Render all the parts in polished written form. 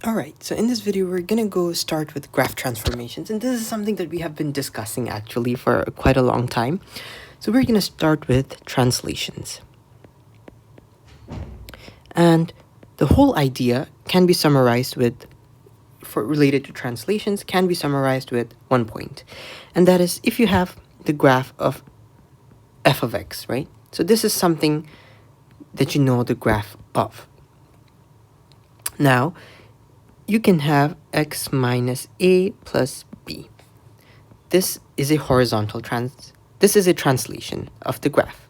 Alright, so in this video we're gonna go start with graph transformations, and this is something that we have been discussing actually for quite a long time. So we're gonna start with translations. And the whole idea can be summarized with, related to translations, can be summarized with one point. And that is if you have the graph of f of x, right? So this is something that you know the graph of. Now, you can have x minus a plus b. This is a this is a translation of the graph.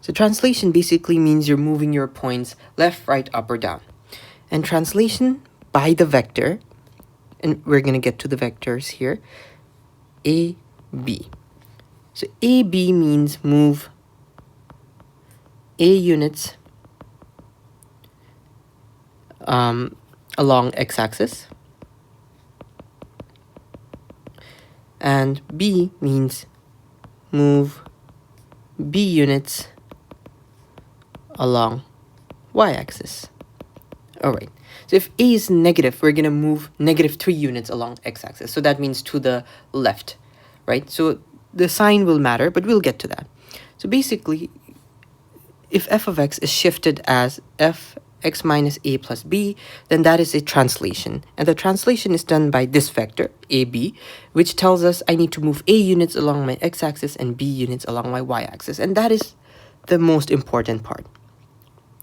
So translation basically means you're moving your points left, right, up, or down. And translation by the vector, and we're going to get to the vectors here, a, b. So a, b means move a units along x-axis, and b means move b units along y-axis. Alright, so if a is negative, we're going to move -3 units along x-axis. So that means to the left, right? So the sign will matter, but we'll get to that. So basically, if f of x is shifted as x minus a plus b, then that is a translation. And the translation is done by this vector, ab, which tells us I need to move a units along my x-axis and b units along my y-axis. And that is the most important part.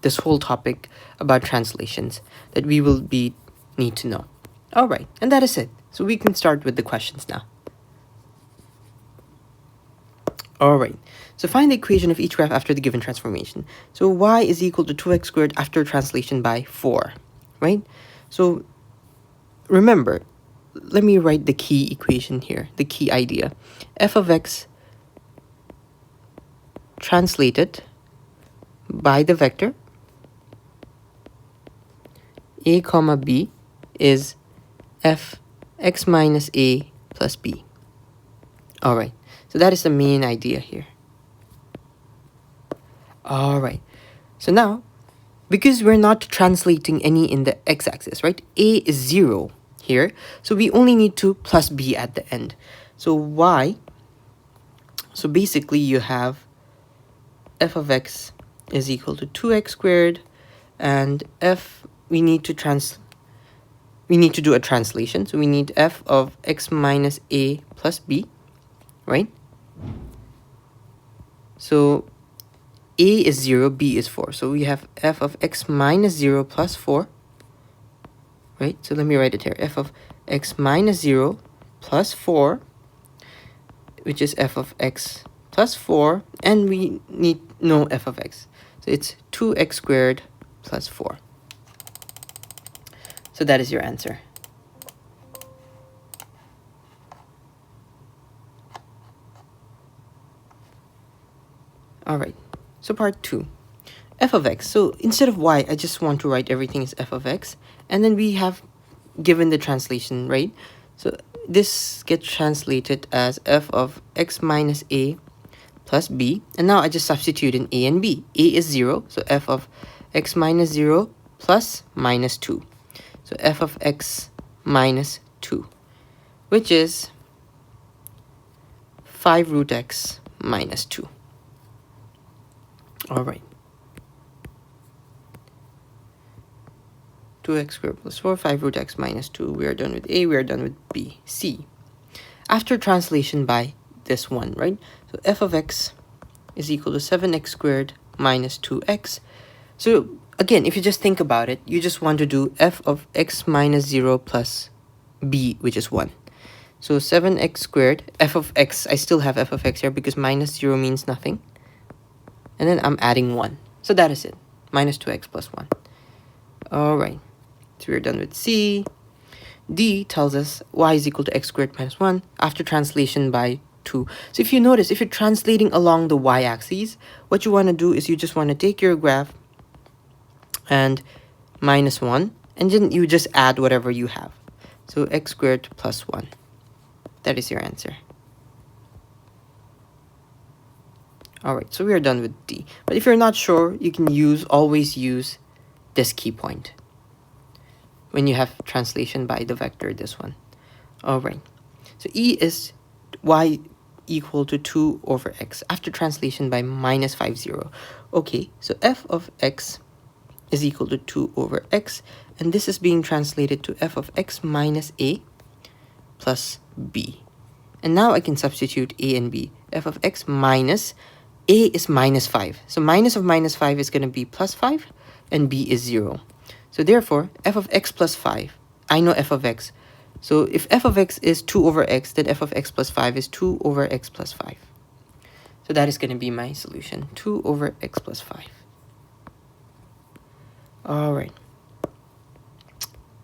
This whole topic about translations that we will need to know. All right, and that is it. So we can start with the questions now. All right, so find the equation of each graph after the given transformation. So y is equal to 2x squared after translation by 4, right? So remember, let me write the key equation here, the key idea. F of x translated by the vector a comma b is f x minus a plus b. All right, so that is the main idea here. All right, so now, because we're not translating any in the x-axis, right? A is 0 here, so we only need to plus b at the end. So y, so basically you have f of x is equal to 2x squared, and we need to do a translation. So we need f of x minus a plus b, right? So a is 0, b is 4. So we have f of x minus 0 plus 4, right? So let me write it here. F of x minus 0 plus 4, which is f of x plus 4. And we need no f of x. So it's 2x squared plus 4. So that is your answer. All right, so part 2, f of x. So instead of y, I just want to write everything as f of x. And then we have given the translation, right? So this gets translated as f of x minus a plus b. And now I just substitute in a and b. A is 0, so f of x minus 0 plus minus 2. So f of x minus 2, which is 5 root x minus 2. All right. 2x squared plus 4, 5 root x minus 2. We are done with A, we are done with B. C. After translation by this one, right? So f of x is equal to 7x squared minus 2x. So again, if you just think about it, you just want to do f of x minus 0 plus b, which is 1. So 7x squared, f of x, I still have f of x here because minus 0 means nothing. And then I'm adding 1. So that is it. Minus 2x plus 1. All right. So we're done with C. D tells us y is equal to x squared minus 1 after translation by 2. So if you notice, if you're translating along the y-axis, what you want to do is you just want to take your graph and minus 1, and then you just add whatever you have. So x squared plus 1. That is your answer. All right, so we are done with D. But if you're not sure, you can always use this key point, when you have translation by the vector, this one. All right. So E is y equal to 2 over x after translation by minus 5, 0. Okay, so f of x is equal to 2 over x, and this is being translated to f of x minus a plus b. And now I can substitute a and b. F of x minus a is minus 5. So minus of minus 5 is going to be plus 5, and b is 0. So therefore, f of x plus 5, I know f of x. So if f of x is 2 over x, then f of x plus 5 is 2 over x plus 5. So that is going to be my solution, 2 over x plus 5. All right.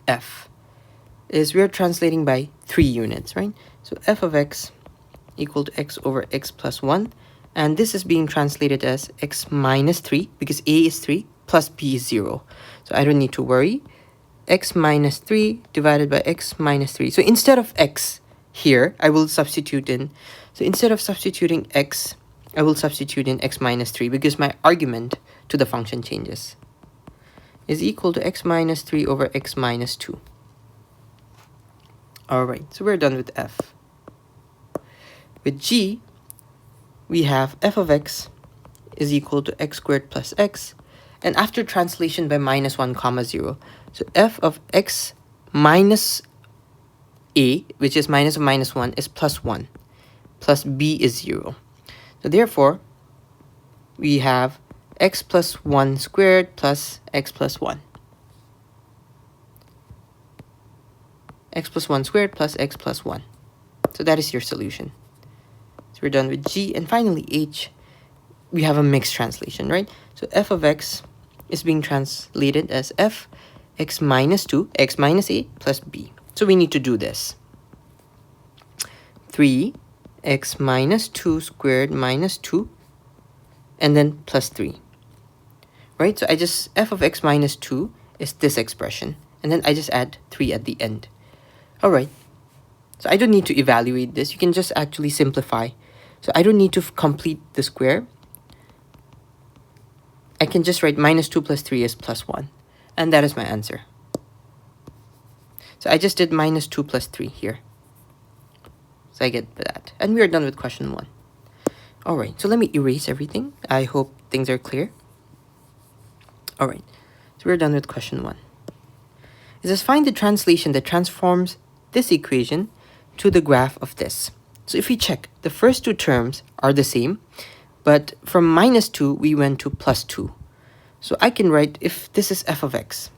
F is we're translating by 3 units, right? So f of x equal to x over x plus 1. And this is being translated as x minus 3 because a is 3 plus b is 0. So I don't need to worry. X minus 3 divided by x minus 3. So instead of x here, I will substitute in. So instead of substituting x, I will substitute in x minus 3 because my argument to the function changes. Is equal to x minus 3 over x minus 2. Alright, so we're done with f. With g, we have f of x is equal to x squared plus x. And after translation by minus 1 comma 0. So f of x minus a, which is minus of minus 1, is plus 1. Plus b is 0. So therefore, we have x plus 1 squared plus x plus 1. X plus 1 squared plus x plus 1. So that is your solution. So we're done with G. And finally, H, we have a mixed translation, right? So f of x is being translated as f x minus 2, x minus a plus b. So we need to do this. 3 x minus 2 squared minus 2 and then plus 3. Right? So I just, f of x minus 2 is this expression. And then I just add 3 at the end. Alright. So I don't need to evaluate this. You can just actually simplify. So I don't need to complete the square. I can just write minus 2 plus 3 is plus 1. And that is my answer. So I just did minus 2 plus 3 here. So I get that. And we are done with question 1. Alright, so let me erase everything. I hope things are clear. Alright, so we're done with question 1. It says find the translation that transforms this equation to the graph of this. So if we check, the first two terms are the same, but from minus 2, we went to plus 2. So I can write, if this is f of x,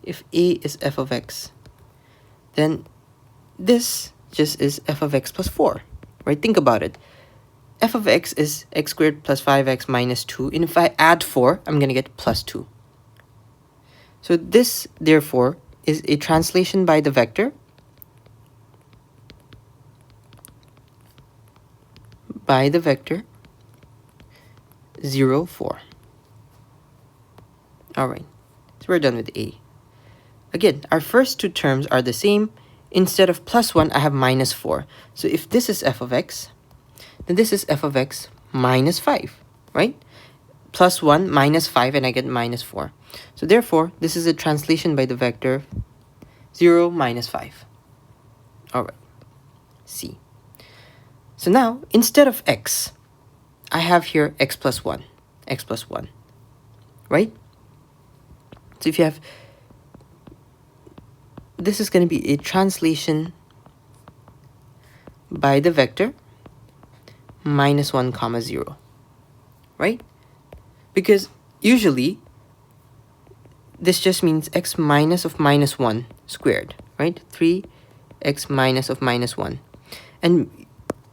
if a is f of x, then this just is f of x plus 4, right? Think about it. F of x is x squared plus 5x minus 2. And if I add 4, I'm going to get plus 2. So this, therefore, is a translation by the vector by the vector 0, 4. Alright, so we're done with A. Again, our first two terms are the same. Instead of plus 1, I have minus 4. So if this is f of x, then this is f of x minus 5, right? Plus 1 minus 5, and I get minus 4. So therefore, this is a translation by the vector 0, minus 5. Alright, C. So now, instead of x, I have here x plus 1, right? So if you have, this is going to be a translation by the vector minus 1 comma 0, right? Because usually, this just means x minus of minus 1 squared, right? 3x minus of minus 1. And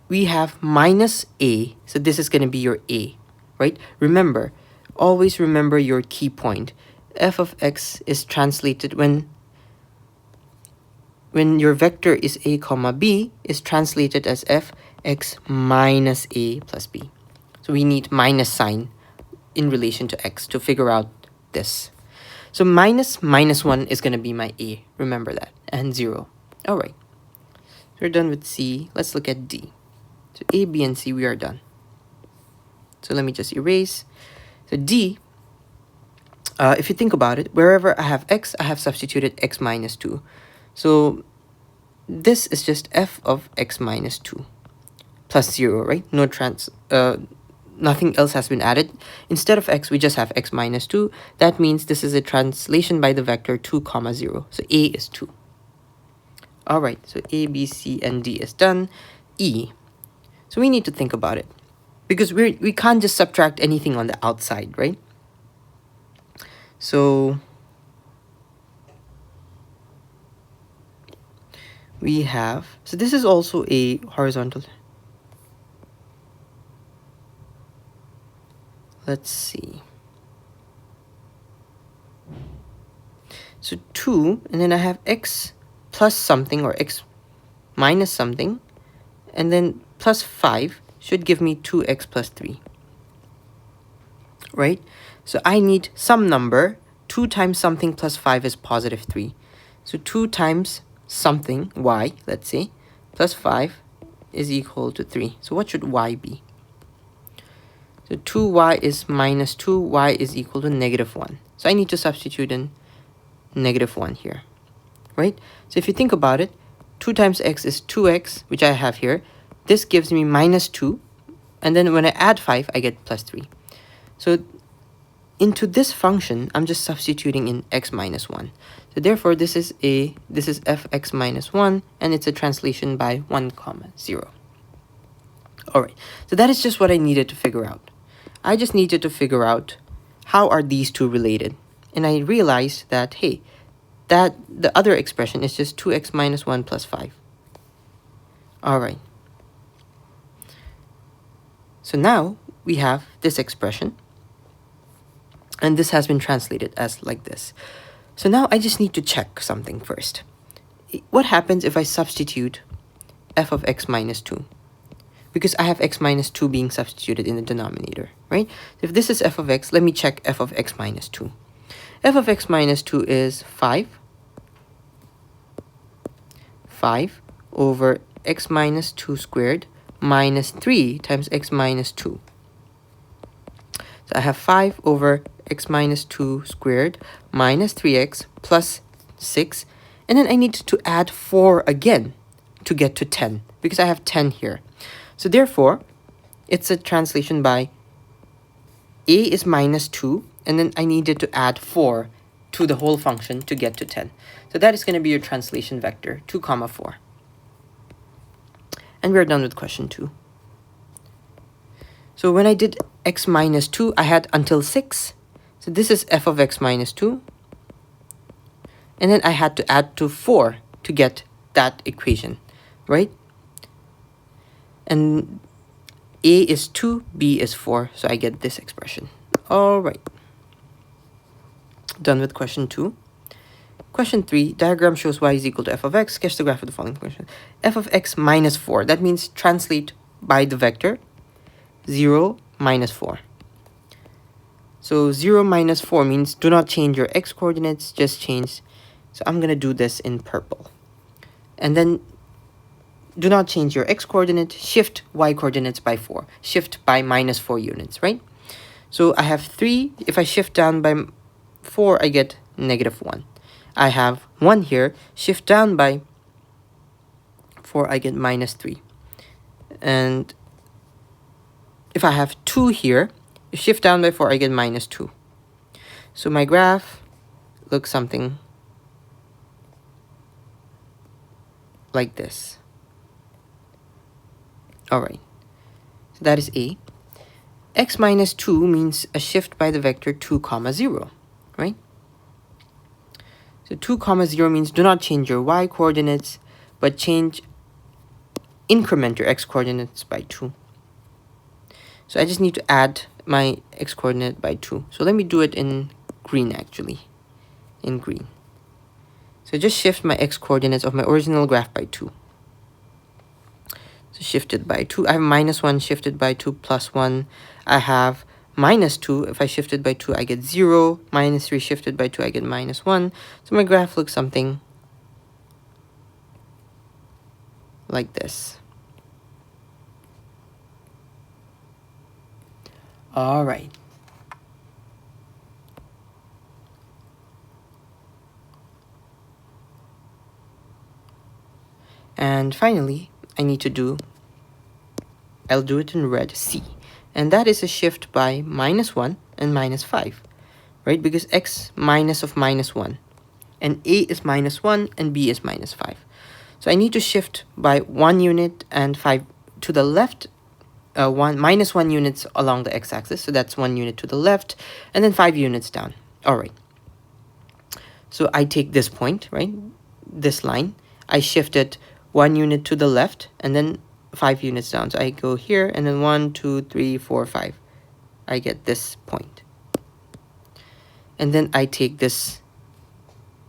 we have minus a, so this is going to be your a, right? Remember, always remember your key point. F of x is translated when your vector is a comma b, is translated as f x minus a plus b. So we need minus sign in relation to x to figure out this. So minus 1 is going to be my a, remember that, and 0. All right, so we're done with C. Let's look at D. So A, B, and C, we are done. So let me just erase. So D, if you think about it, wherever I have x, I have substituted x minus 2. So this is just f of x minus 2 plus 0, right? Nothing else has been added. Instead of x, we just have x minus 2. That means this is a translation by the vector 2, comma 0. So a is 2. All right, so a, b, c, and d is done. E. So we need to think about it, because we can't just subtract anything on the outside, right? So we have, so this is also a horizontal. Let's see. So 2, and then I have x plus something, or x minus something, and then plus 5 should give me 2x plus 3, right? So I need some number. 2 times something plus 5 is positive 3. So 2 times something, y, let's say, plus 5 is equal to 3. So what should y be? So 2y is minus 2, y is equal to negative 1. So I need to substitute in negative 1 here, right? So if you think about it, 2 times x is 2x, which I have here. This gives me minus 2. And then when I add 5, I get plus 3. So into this function, I'm just substituting in x minus 1. So therefore, this is fx minus 1, and it's a translation by 1, comma 0. All right, so that is just what I needed to figure out. I just needed to figure out how are these two related. And I realized that, hey, that the other expression is just 2x minus 1 plus 5. All right. So now we have this expression, and this has been translated as like this. So now I just need to check something first. What happens if I substitute f of x minus 2? Because I have x minus 2 being substituted in the denominator, right? So if this is f of x, let me check f of x minus 2. F of x minus 2 is 5 over x minus 2 squared minus 3 times x minus 2. So I have 5 over x minus 2 squared minus 3x plus 6. And then I need to add 4 again to get to 10, because I have 10 here. So therefore, it's a translation by a is minus 2, and then I needed to add 4 to the whole function to get to 10. So that is going to be your translation vector, 2, comma 4. And we're done with question 2. So when I did x minus 2, I had until 6. So this is f of x minus 2. And then I had to add to 4 to get that equation, right? And a is 2, b is 4, so I get this expression. All right. Done with question 2. Question 3, diagram shows y is equal to f of x. Sketch the graph of the following function. F of x minus 4. That means translate by the vector 0 minus 4. So 0 minus 4 means do not change your x coordinates, just change. So I'm going to do this in purple. And then do not change your x coordinate, shift y coordinates by 4. Shift by minus 4 units, right? So I have 3. If I shift down by 4, I get negative 1. I have 1 here. Shift down by 4, I get minus 3. And if I have 2 here, shift down by 4, I get minus 2. So my graph looks something like this. All right, so that is A. X minus 2 means a shift by the vector 2, comma 0, right? So 2, comma 0 means do not change your y coordinates, but increment your x coordinates by 2. So I just need to add my x coordinate by 2. So let me do it in green, actually. In green. So just shift my x coordinates of my original graph by 2. So shifted by 2. I have minus 1 shifted by 2 plus 1. I have minus 2. If I shifted by 2, I get 0. Minus 3 shifted by 2, I get minus 1. So my graph looks something like this. All right. And finally, I'll do it in red, C. And that is a shift by -1 and -5, right? Because x minus of -1, and A is -1 and B is -5. So I need to shift by 1 unit and 5 to the left, -1 units along the x-axis. So that's 1 unit to the left, and then 5 units down. All right. So I take this point, right? This line. I shift it 1 unit to the left, and then 5 units down. So I go here, and then 1, 2, 3, 4, 5. I get this point. And then I take this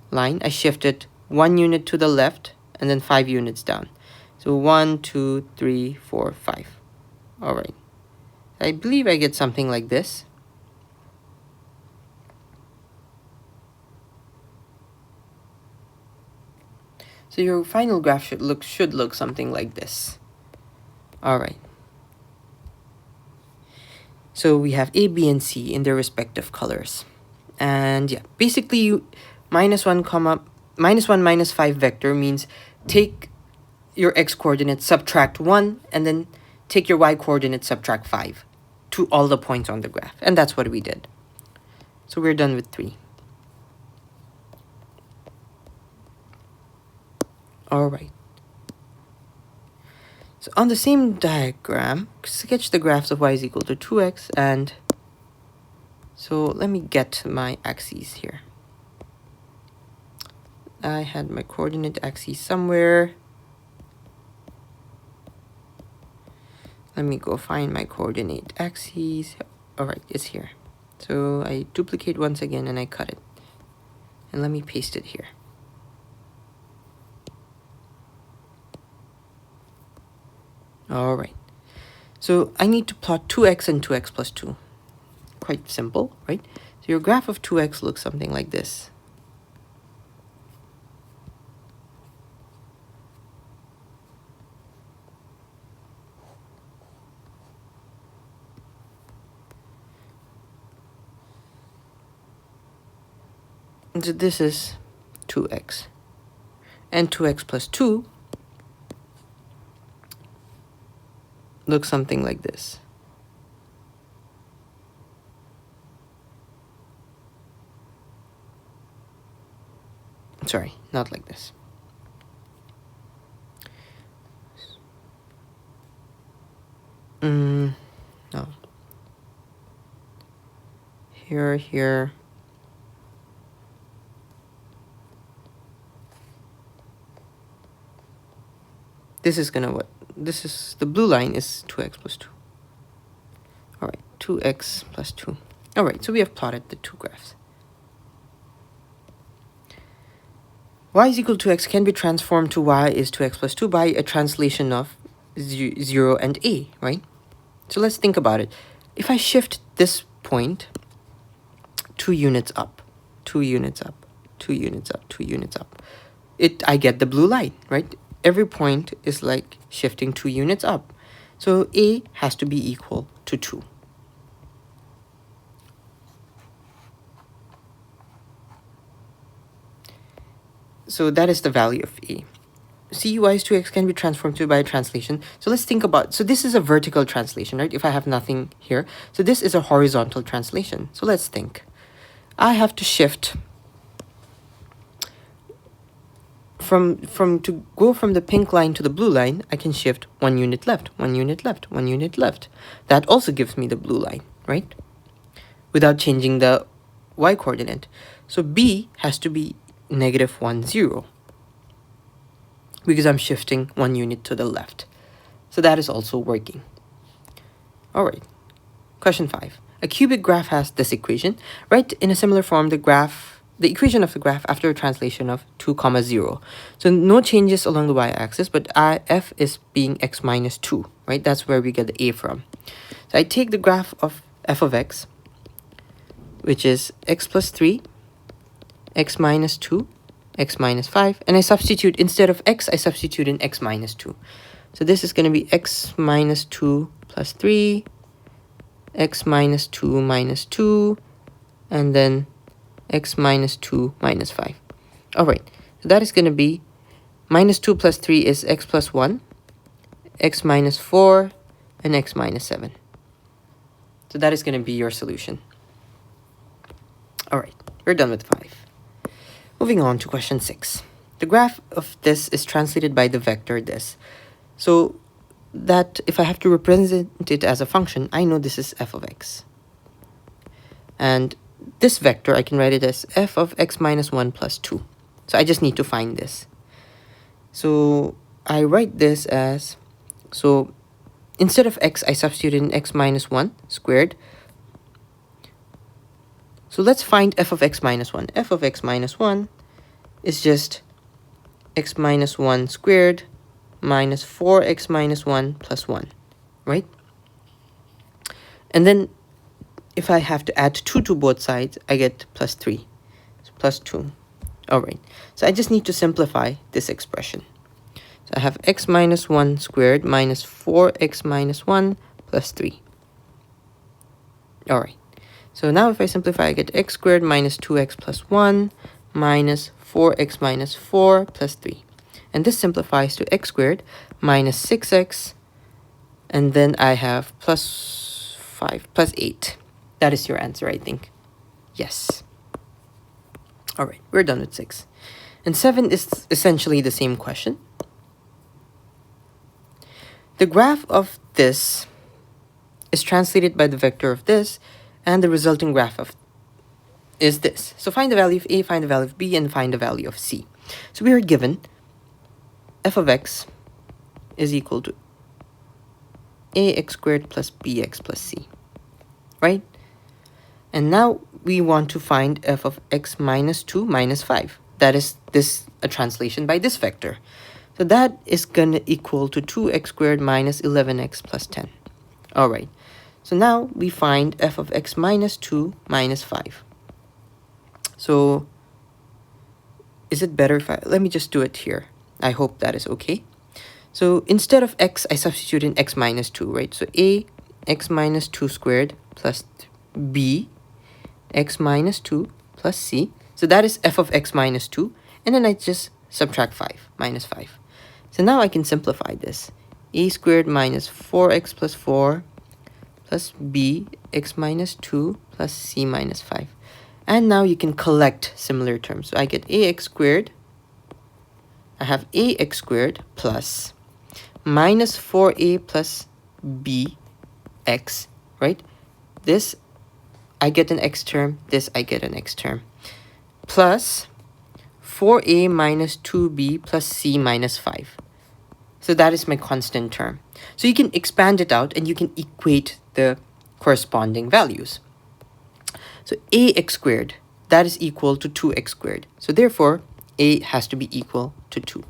line. I shift it 1 unit to the left, and then 5 units down. So 1, 2, 3, 4, 5. All right. I believe I get something like this. So your final graph should look something like this. All right. So we have A, B, and C in their respective colors. And yeah, basically you -1, -5 vector means take your x coordinates, subtract 1, and then take your y coordinates, subtract 5 to all the points on the graph. And that's what we did. So we're done with 3. All right. So on the same diagram, sketch the graphs of y is equal to 2x, and so let me get my axes here. I had my coordinate axes somewhere. Let me go find my coordinate axes. All right, it's here. So I duplicate once again and I cut it. And let me paste it here. All right. So I need to plot 2x and 2x plus 2. Quite simple, right? So your graph of 2x looks something like this. So this is 2x. And 2x plus 2 looks something like this. Sorry, not like this. No. Here. This is the blue line is 2x plus 2. All right, 2x plus 2. All right, so we have plotted the two graphs. Y is equal to x can be transformed to y is 2x plus 2 by a translation of 0 and a, right? So let's think about it. If I shift this point 2 units up, 2 units up, 2 units up, 2 units up, I get the blue line, right? Every point is like shifting 2 units up. So a has to be equal to 2. So that is the value of a. C y is 2x can be transformed to by a translation. So let's think about, so this is a vertical translation, right? If I have nothing here. So this is a horizontal translation. So let's think. I have to shift to go from the pink line to the blue line, I can shift 1 unit left, 1 unit left, 1 unit left. That also gives me the blue line, right? Without changing the y coordinate. So B has to be -1, 0. Because I'm shifting 1 unit to the left. So that is also working. All right. Question 5. A cubic graph has this equation. Write in a similar form the equation of the graph after a translation of 2, 0. So no changes along the y-axis, but f is being x minus 2, right? That's where we get the a from. So I take the graph of f of x, which is x plus 3, x minus 2, x minus 5, and I substitute, instead of x, I substitute in x minus 2. So this is going to be x minus 2 plus 3, x minus 2 minus 2, and then x minus 2 minus 5. All right, so that is going to be Minus 2 plus 3 is x plus 1, x minus 4, and x minus 7. So that is going to be your solution. All right, we're done with 5. Moving on to question 6. The graph of this is translated by the vector this. So that if I have to represent it as a function, I know this is f of x. And this vector, I can write it as f of x minus 1 plus 2. So I just need to find this. So I write this as, so instead of x, I substitute in x minus 1 squared. So let's find f of x minus 1. F of x minus 1 is just x minus 1 squared minus 4x minus 1 plus 1, right? And then if I have to add 2 to both sides, I get plus 3. So plus 2. All right. So I just need to simplify this expression. So I have x minus 1 squared minus 4x minus 1 plus 3. All right. So now if I simplify, I get x squared minus 2x plus 1 minus 4x minus 4 plus 3. And this simplifies to x squared minus 6x. And then I have plus 5 plus 8. That is your answer, I think. Yes. All right, we're done with 6. And 7 is essentially the same question. The graph of this is translated by the vector of this, and the resulting graph of is this. So find the value of a, find the value of b, and find the value of c. So we are given f of x is equal to ax squared plus bx plus c, right? And now we want to find f of x minus 2 minus 5. That is this a translation by this vector. So that is going to equal to 2x squared minus 11x plus 10. All right. So now we find f of x minus 2 minus 5. So is it better if let me just do it here. I hope that is okay. So instead of x, I substitute in x minus 2, right? So a x minus 2 squared plus b x minus 2 plus c. So that is f of x minus 2. And then I just subtract 5, minus 5. So now I can simplify this. A squared minus 4x plus 4 plus b x minus 2 plus c minus 5. And now you can collect similar terms. So I get ax squared. I have ax squared plus minus 4a plus bx, right? This I get an x term, this I get an x term, plus 4a minus 2b plus c minus 5. So that is my constant term. So you can expand it out and you can equate the corresponding values. So ax squared, that is equal to 2x squared. So therefore, a has to be equal to 2.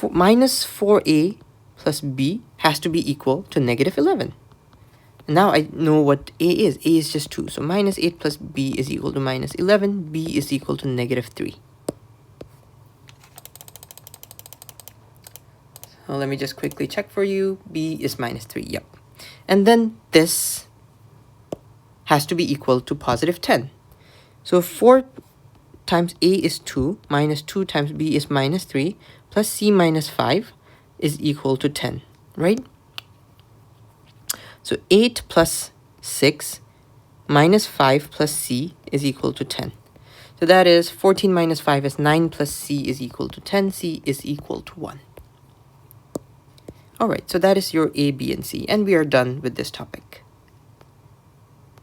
Minus 4a plus b has to be equal to negative 11. Now I know what a is. A is just 2. So minus 8 plus b is equal to minus 11. B is equal to negative 3. So let me just quickly check for you. B is minus 3. Yep. And then this has to be equal to positive 10. So 4 times a is 2. Minus 2 times b is minus 3. Plus c minus 5 is equal to 10. Right? So 8 plus 6 minus 5 plus c is equal to 10. So that is 14 minus 5 is 9 plus c is equal to 10. C is equal to 1. Alright, so that is your A, B, and C. And we are done with this topic.